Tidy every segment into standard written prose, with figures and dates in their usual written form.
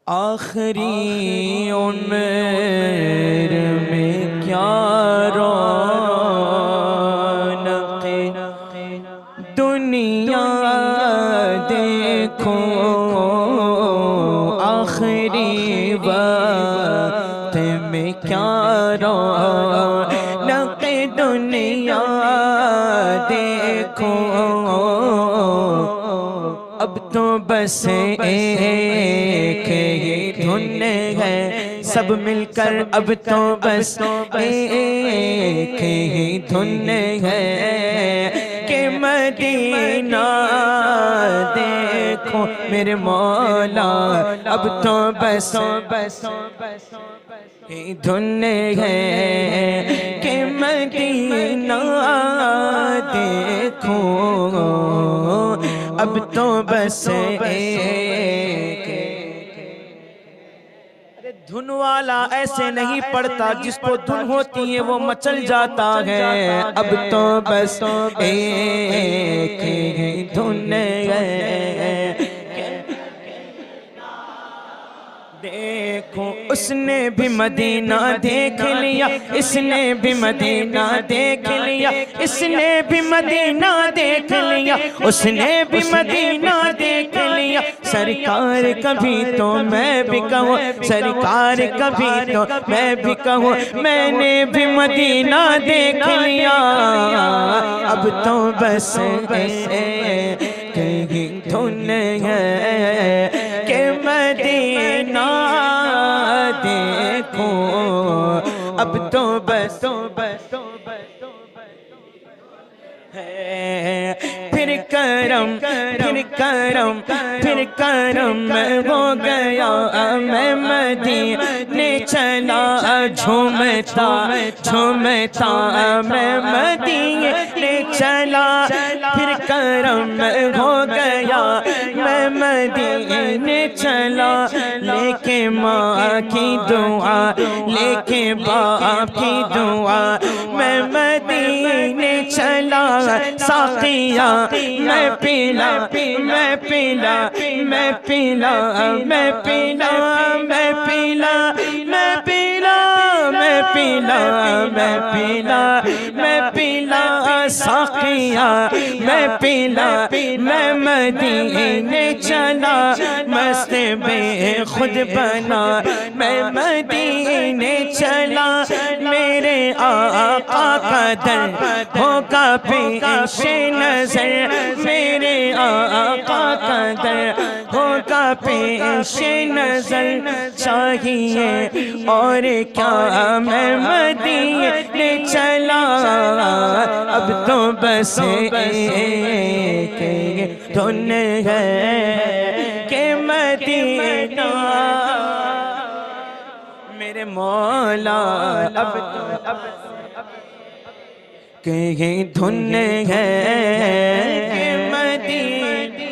آخری عمر میں کیا رونق دنیا دیکھو، آخری وقت میں کیا رونق دنیا دیکھو، اب تو بس ایک ہی دھن ہے سب مل کر، اب تو بس ایک ہی دھن ہے کہ مدینہ دیکھو میرے مولا، اب تو بس ہی دھن ہے کہ مدینہ دیکھو، اب تو بس ایک۔ ارے دھن والا ایسے نہیں پڑتا، جس کو دھن ہوتی ہے وہ مچل جاتا ہے، اب تو بس ایک ہی دھن ہے۔ دیکھو اس نے بھی مدینہ دیکھ لیا، اس نے بھی مدینہ دیکھ لیا، اس نے بھی مدینہ دیکھ لیا، اس نے بھی مدینہ دیکھ لیا، سرکار کبھی تو میں بھی کہوں، سرکار کبھی تو میں بھی کہوں، میں نے بھی مدینہ دیکھ لیا، اب تو بس کہیں دھن ہے کہ مدینہ دیکھو، اب تو بس ہے۔ پھر کرم ہو گیا، میں مدینے چلا جھومتا میں مدینے چلا، پھر کرم ہو گیا میں مدینے چلا، لے کے ماں کی دعا لے کے باپ کی دعا میں مدینے چلا، ساقیا میں پیلا میں پیلا میں پیلا میں پیلا میں پیلا میں پیلا میں پیلا میں پیلا میں پیلا ساقیا میں پیلا، میں مدینے چلا، مست بے خود بنا میں مدینے چلا، میرے آقا کا در ہوگا پیش نظر، میرے آقا کا در ہوگا پیش نظر، چاہیے اور کیا میں مدینے چلا، اب تو بس ایک دھن ہے کہ مدینہ میرے مولا، اب کہیں دھن ہے کہ مدینہ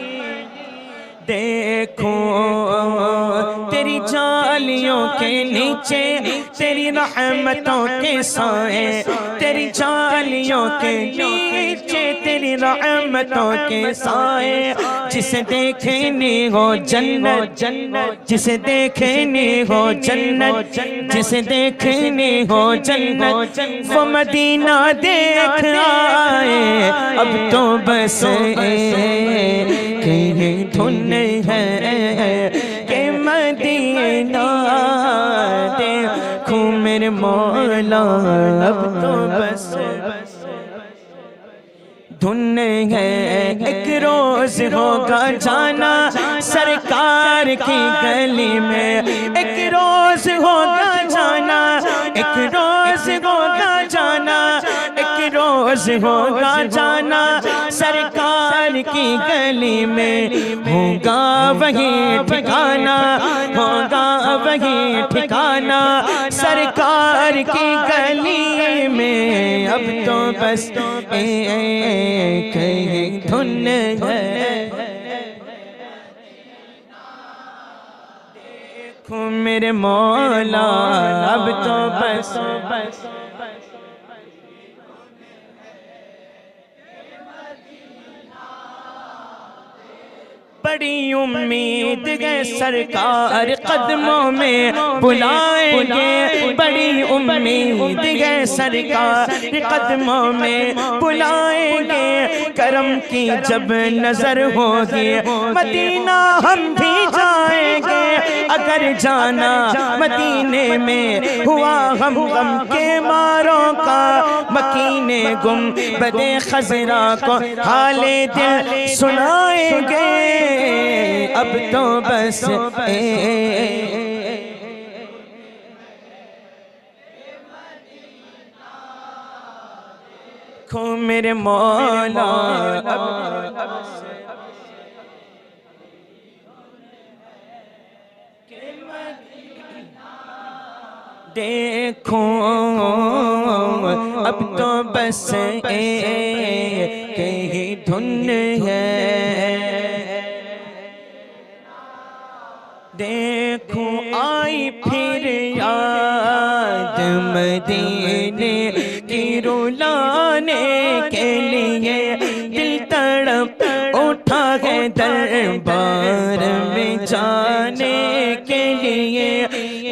دیکھو، تیری جالیوں کے نیچے تیری رحمتوں کے سائے، تیری جالیوں کے نیچے تیری رحمتوں کے سائے، جسے دیکھنی ہو جنت جسے دیکھنی ہو جنت جسے دیکھنی ہو جنت، وہ مدینہ دیکھ آئے، اب تو بس کہیں دھن ہے کہ مدینہ دیکھو میرے مولا، اب تو بس دھن ہے۔ ایک روز ہوگا جانا سرکار کی گلی میں، ایک روز ہوگا جانا، ایک روز ہوگا جانا، ایک روز ہوگا جانا سرکار کی گلی میں، ہوگا وہی ٹھکانا، ہوگا وہی ٹھکانا سرکار کی گلی میں، اب تو بس ایک ہی دھن ہے، دیکھو میرے مولا، اب تو بس بڑی امید ہے سرکار قدموں میں بلائیں گے، بڑی امید ہے سرکار قدموں میں بلائیں گے، کرم کی جب نظر ہوگی مدینہ ہم بھی جائیں گے، اگر جانا مدینے میں ہوا غم غم کے ماروں کا، مکین گنبد خضرا کو حال دل سنائیں گے، اب تو بس دیکھو میرے مولا، دیکھو اب تو بس ایک ہی دھن ہے، دیکھو آئی پھر یاد مدینے کی رلانے کے لیے، دل تڑپ اٹھا ہے دربار میں جانے کے لیے،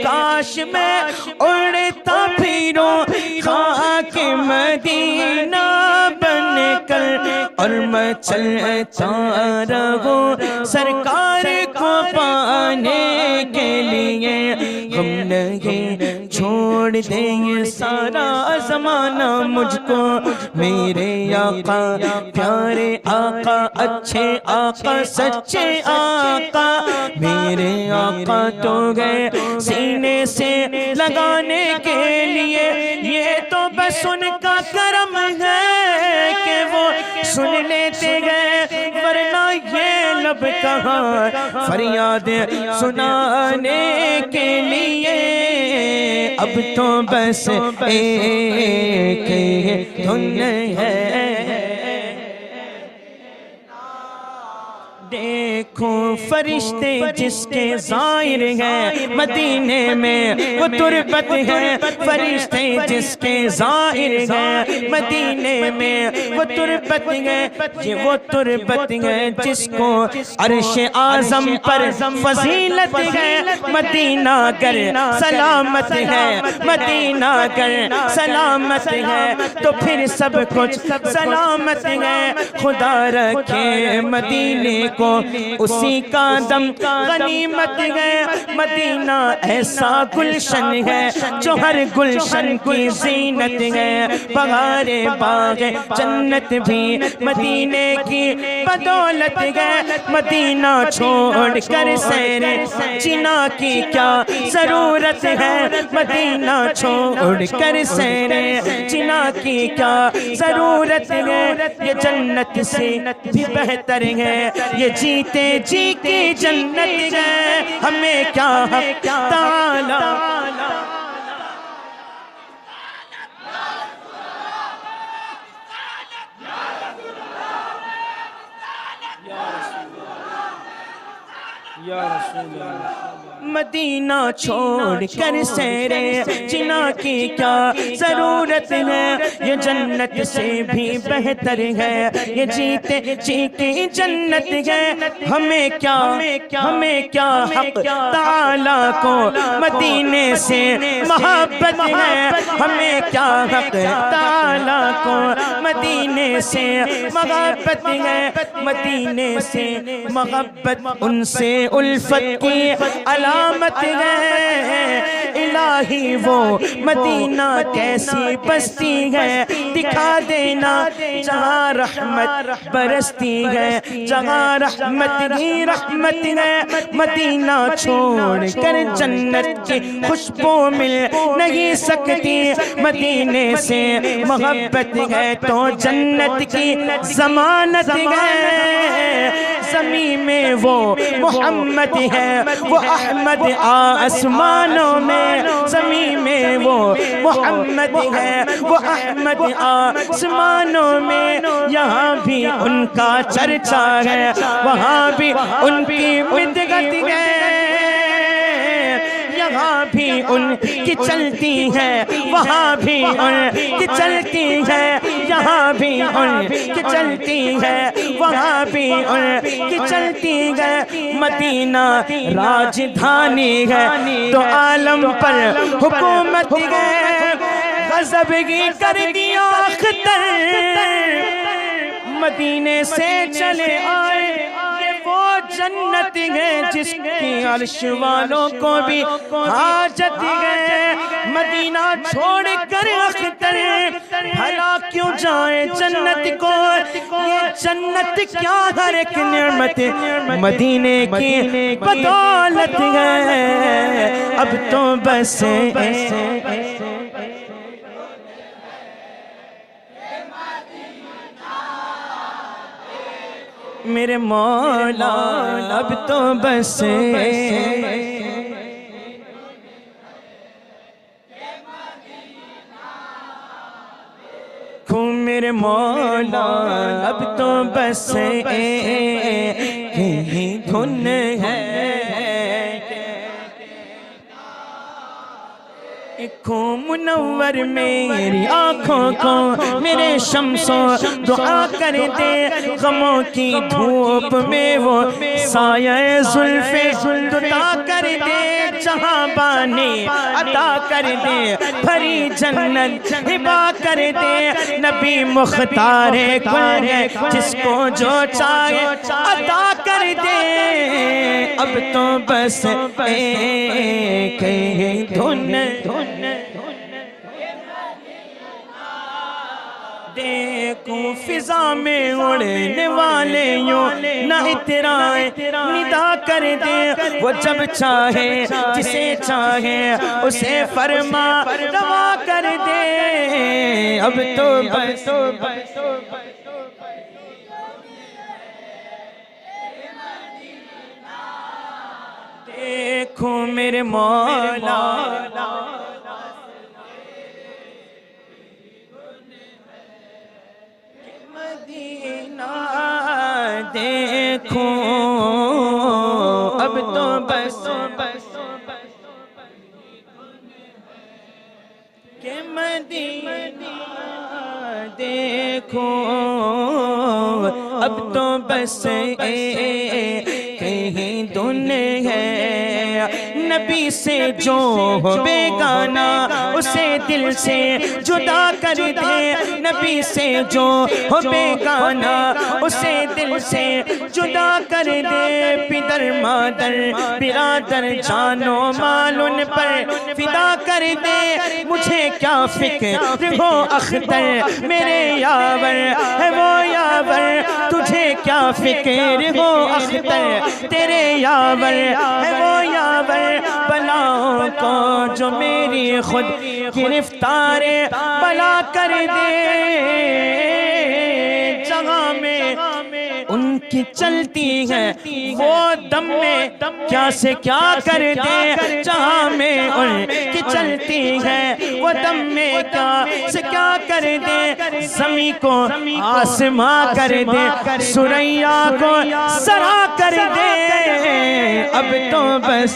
کاش میں اڑتا پھروں خاک مدینہ بن کر، اور میں چلتا رہوں سرکار کو پانے کے لیے، غم نہیں چھوڑ دے یہ سارا زمانہ مجھ کو، میرے آقا پیارے آقا اچھے آقا سچے آقا، میرے آقا تو گئے سینے سے لگانے کے لیے، یہ تو بس ان کا کرم ہے کہ وہ سن لیتے گئے، ورنہ یہ لب کہاں فریاد سنانے کے لیے، اب تو بس ایک دھن ہے، دیکھو فرشتے جس کے ظاہر ہیں مدینے میں وہ تربت ہے، فرشتے جس کے ظاہر ہیں مدینے میں وہ تربت ہے، یہ وہ تربت ہے جس کو عرش اعظم پر فضیلت ہے، مدینہ گر سلامت ہے، مدینہ گر سلامت ہے تو پھر سب کچھ سلامت ہے، خدا رکھے مدینے کو اسی کا دم غنیمت ہے، مدینہ ایسا گلشن ہے جو ہر گلشن کی زینت ہے، بہار باغ جنت بھی مدینے کی بدولت ہے، مدینہ چھوڑ کر سیر جنا کی کیا ضرورت ہے، مدینہ چھوڑ کر سیر جنا کی کیا ضرورت ہے، یہ جنت سے بھی بہتر ہے، یہ جیتے جی کی جنت ہے، ہمیں کیا حق تعالی یا رسول اللہ، مدینہ چھوڑ کر سیرے جنا کی کیا ضرورت ہے، یہ جنت سے بھی بہتر ہے، یہ جیتے جی کی جنت ہے، ہمیں کیا حق تعالی کو مدینے سے محبت ہے، ہمیں کیا حق تعالی کو مدینے سے محبت ہے، مدینے سے محبت ان سے الفت کی علامت ہے، الہی وہ مدینہ کیسی بستی ہے، دکھا دینا جہاں رحمت برستی ہے، جہاں رحمت ہی رحمت ہے، مدینہ چھوڑ کر جنت کی خوشبو مل نہیں سکتی، مدینے سے محبت ہے تو جنت کی ضمانت ہے، زمین میں وہ محمد ہے، وہ احمد آسمانوں میں، زمین میں وہ محمد ہے، وہ احمد آسمانوں میں، یہاں بھی ان کا چرچا ہے، وہاں بھی ان کی مدحت ہے، یہاں یہاں بھی ان کی چلتی ہے، وہاں بھی ان کی چلتی ہے، یہاں بھی ان کی چلتی ہے، وہاں بھی ان کی چلتی ہے۔ مدینہ راجدھانی ہے تو عالم پر حکومت ہے، غضب ہی کر دیا اختر مدینے سے چلے آئے۔ یہ وہ جنت ہے جس کی عرش والوں کو بھی حاجت ہے۔ مدینہ چھوڑ کر اختر بھلا کیوں جائے جنت کو، یہ جنت کیا ہر ایک نعمت مدینے کی بدولت ہے۔ اب تو بس میرے مولا، اب تو بس میرے مولا، اب تو بس یہی دھن ہے۔ منور میری آنکھوں کو میرے شمسوں دعا کر دے، غموں کی دھوپ میں وہ سایہ زلف عطا کر دے، جہاں بانی عطا کر دے، بھری جنت ہبا کر دے۔ نبی مختار کل ہے جس کو جو چاہے عطا کر دے۔ اب تو بس ایک ہی دھن دیکھوں فضا میں اڑنے والے یوں نہ اترائے، ندا کر دے وہ جب چاہے جسے چاہے اسے فرما روا کر دے۔ اب تو بس دیکھو میرے مولا، مدینہ دیکھو اب تو بس کہ مدینہ دیکھو اب تو بس کہیں دن ہے۔ نبی سے جو ہو بیگانہ اسے دل سے جدا کر دے، نبی سے جو ہو بیگانہ اسے دل سے جدا کر دے۔ پدر مادر برادر جان و مال ان پر فدا کر دے۔ مجھے کیا فکر ہو اختر میرے یاور ہے وہ یاور، تجھے کیا فکر ہو اختر تیرے یاور ہے وہ یاور۔ بلاؤں کو جو میری خود گرفتار بلا کر دے، جہاں میں ان کی چلتی ہے وہ دم میں کیا سے کیا کر دے، جہاں میں ان کی چلتی ہے وہ دم میں کیا سے کیا کر دے۔ زمین کو آسماں کر دے، سریا کو سرا کر دے۔ اب تو بس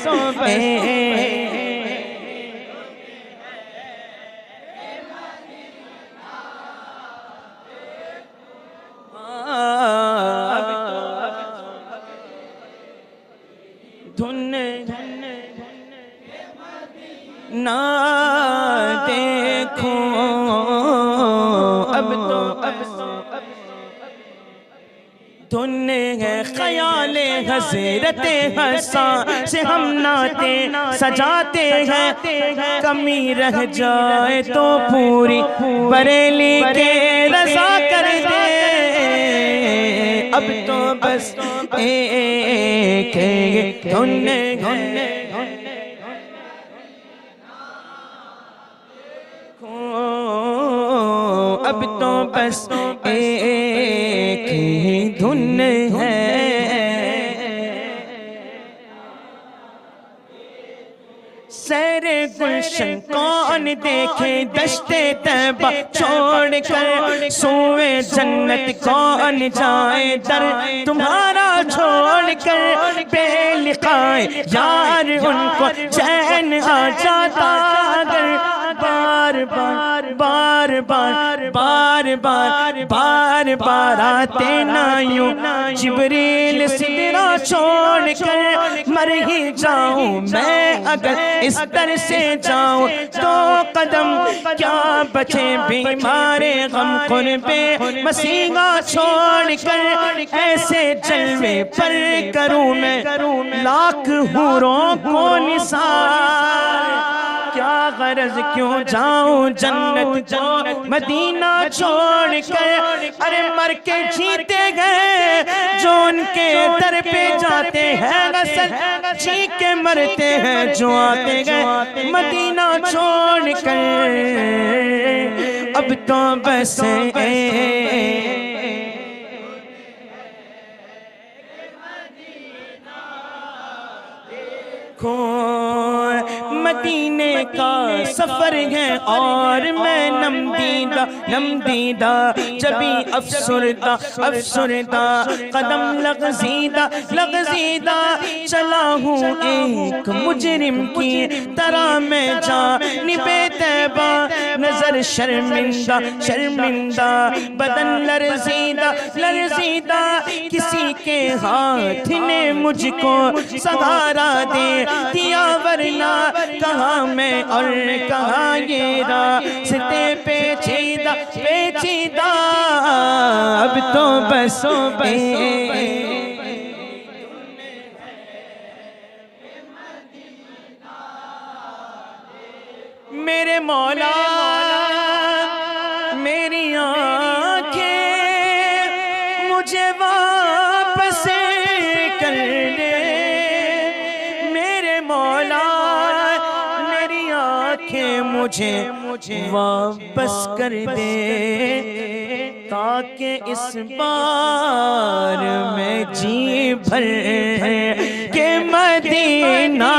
دھن نہ دیکھو اب تو دھن ہے۔ خیال حضرت حسن سے ہم نعتیں سجاتے ہیں، کمی رہ جائے تو پوری بریلی کے رضا کر دے۔ اب تو بس ایک دھن ہے، اب تو بس ایک ہی دھن ہے۔ سیر گلشن کون دیکھے دشت طیبہ چھوڑ کر، سوئے جنت کون جائے در تمہارا چھوڑ کر بے لقائے یار ان کو چین آ جاتا اگر بار بار بار بار بار بار بار بار آتے نہ یوں جبریل سدرہ چھوڑ کر مر ہی جاؤں میں اگر اس در سے جاؤں تو قدم کیا بچے بیمار غم قربے مسیحا چھوڑ کر ایسے جلوے پر کروں میں لاکھ حوروں کو نثار کیا غرض کیوں جاؤں جنت کو مدینہ چھوڑ کر ارے مر کے جیتے گئے جو ان کے در پہ جاتے ہیں غسل جی کے مرتے ہیں جو آتے گئے مدینہ چھوڑ کر اب تو بس مدینے کا سفر ہے اور میں نم دیدہ جبھی افسردہ قدم لغزیدہ چلا ہوں ایک مجرم کی طرح میں جانب طیبہ نظر شرمندہ بدن لرزیدہ کسی کے ہاتھ نے مجھ کو سہارا دے دیا ورنہ کہاں میں اور کہاں یہ راستے پیچیدہ اب تو بس میرے مولا میری آنکھیں مجھے واپس کر دے میرے مولا میری آنکھیں مجھے واپس کر دے تاکہ اس بار میں جی بھر کے مدینہ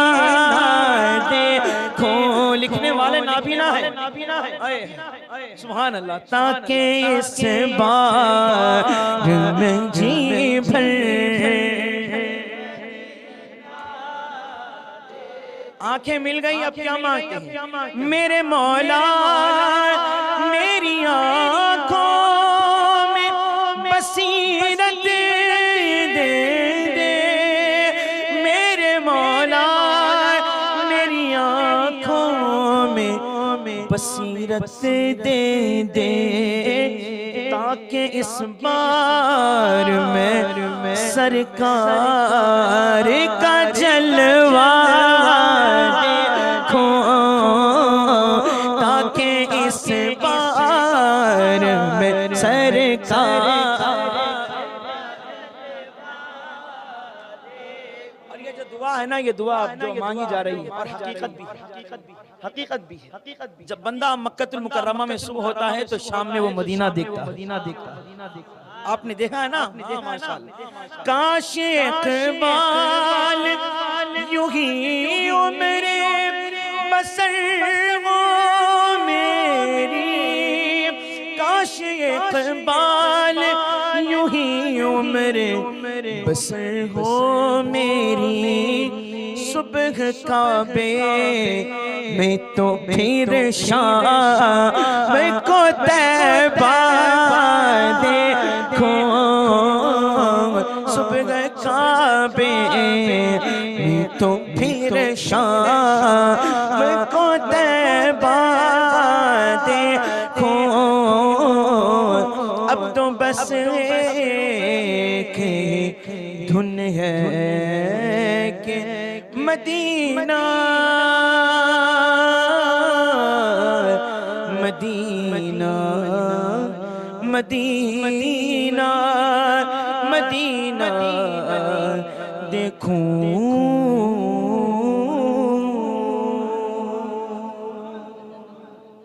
دیکھوں لکھنے والے نابینا ہے سبحان اللہ تاکہ اس بار میں جی بھر آنکھیں مل گئی اب کیا مانگتے ہیں میرے مولا میری آنکھوں میں بصیرت دے میرے مولا میری آنکھوں میں بصیرت دے تاکہ اس بار میں سرکار کا جلوہ دیکھوں تاکہ اس بار میں سرکار اور یہ جو دعا ہے نا یہ دعا جو مانگی جا رہی ہے اور حقیقت بھی ہے جب بندہ مکہ المکرمہ میں صبح ہوتا ہے تو شام میں وہ مدینہ دیکھتا ہے آپ نے دیکھا ہے نا ماشاءاللہ کاش اقبال یوں ہی عمر بسر ہو میری کاش اقبال یوں ہی عمر بسر ہو میری صبح کعبے میں تو پھر شام کو طیبہ دیکھوں صبح کعبے میں تو پھر شام کو طیبہ دیکھوں اب تو بس ایک دھن ہے کہ مدینہ مدینہ مدینہ مدینہ دیکھوں